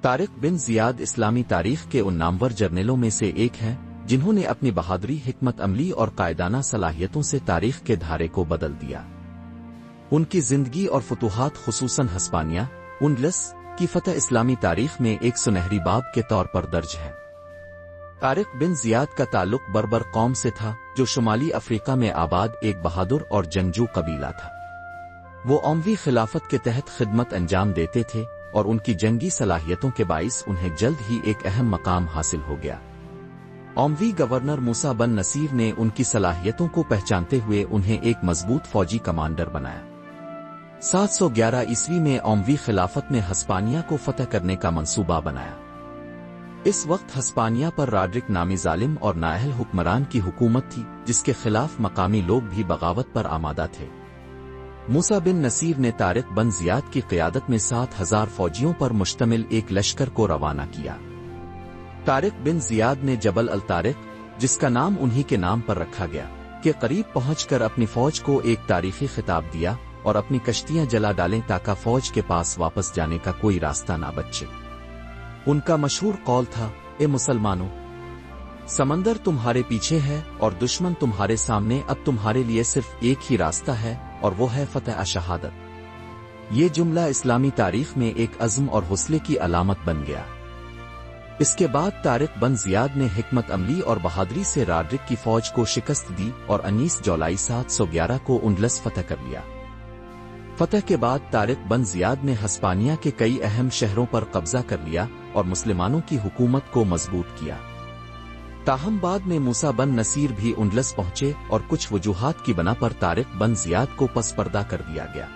طارق بن زیاد اسلامی تاریخ کے ان نامور جرنیلوں میں سے ایک ہیں جنہوں نے اپنی بہادری، حکمت عملی اور قائدانہ صلاحیتوں سے تاریخ کے دھارے کو بدل دیا۔ ان کی زندگی اور فتوحات، خصوصاً ہسپانیہ انڈلس کی فتح، اسلامی تاریخ میں ایک سنہری باب کے طور پر درج ہے۔ طارق بن زیاد کا تعلق بربر قوم سے تھا، جو شمالی افریقہ میں آباد ایک بہادر اور جنگجو قبیلہ تھا۔ وہ اموی خلافت کے تحت خدمت انجام دیتے تھے اور ان کی جنگی صلاحیتوں کے باعث انہیں جلد ہی ایک اہم مقام حاصل ہو گیا۔ اموی گورنر موسیٰ بن نصیر نے ان کی صلاحیتوں کو پہچانتے ہوئے انہیں ایک مضبوط فوجی کمانڈر بنایا۔ 711 عیسوی میں اموی خلافت نے ہسپانیہ کو فتح کرنے کا منصوبہ بنایا۔ اس وقت ہسپانیہ پر راڈرک نامی ظالم اور نااہل حکمران کی حکومت تھی، جس کے خلاف مقامی لوگ بھی بغاوت پر آمادہ تھے۔ موسیٰ بن نصیر نے طارق بن زیاد کی قیادت میں 7000 فوجیوں پر مشتمل ایک لشکر کو روانہ کیا۔ طارق بن زیاد نے جبل الطارق، جس کا نام انہی کے نام پر رکھا گیا، کے قریب پہنچ کر اپنی فوج کو ایک تاریخی خطاب دیا اور اپنی کشتیاں جلا ڈالیں تاکہ فوج کے پاس واپس جانے کا کوئی راستہ نہ بچے۔ ان کا مشہور قول تھا، اے مسلمانوں، سمندر تمہارے پیچھے ہے اور دشمن تمہارے سامنے، اب تمہارے لیے صرف ایک ہی راستہ ہے اور وہ ہے فتح شہادت۔ یہ جملہ اسلامی تاریخ میں ایک عزم اور حوصلے کی علامت بن گیا۔ اس کے بعد طارق بن زیاد نے حکمت عملی اور بہادری سے راڈرک کی فوج کو شکست دی اور 19 جولائی 711 کو انڈلس فتح کر لیا۔ فتح کے بعد طارق بن زیاد نے ہسپانیہ کے کئی اہم شہروں پر قبضہ کر لیا اور مسلمانوں کی حکومت کو مضبوط کیا۔ تاہم بعد میں موسیٰ بن نصیر بھی انڈلس پہنچے اور کچھ وجوہات کی بنا پر طارق بن زیاد کو پس پردہ کر دیا گیا۔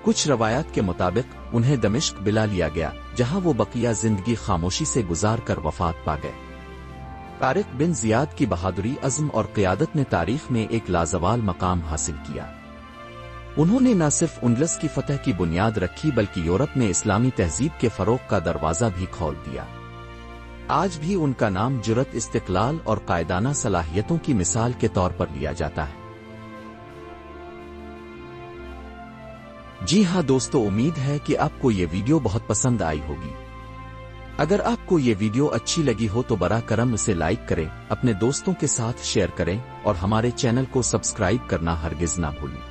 کچھ روایات کے مطابق انہیں دمشق بلا لیا گیا، جہاں وہ بقیہ زندگی خاموشی سے گزار کر وفات پا گئے۔ طارق بن زیاد کی بہادری، عزم اور قیادت نے تاریخ میں ایک لازوال مقام حاصل کیا۔ انہوں نے نہ صرف انڈلس کی فتح کی بنیاد رکھی بلکہ یورپ میں اسلامی تہذیب کے فروغ کا دروازہ بھی کھول دیا۔ آج بھی ان کا نام جرأت، استقلال اور قائدانہ صلاحیتوں کی مثال کے طور پر لیا جاتا ہے۔ جی ہاں دوستو، امید ہے کہ آپ کو یہ ویڈیو بہت پسند آئی ہوگی۔ اگر آپ کو یہ ویڈیو اچھی لگی ہو تو براہ کرم اسے لائک کریں، اپنے دوستوں کے ساتھ شیئر کریں اور ہمارے چینل کو سبسکرائب کرنا ہرگز نہ بھولیں۔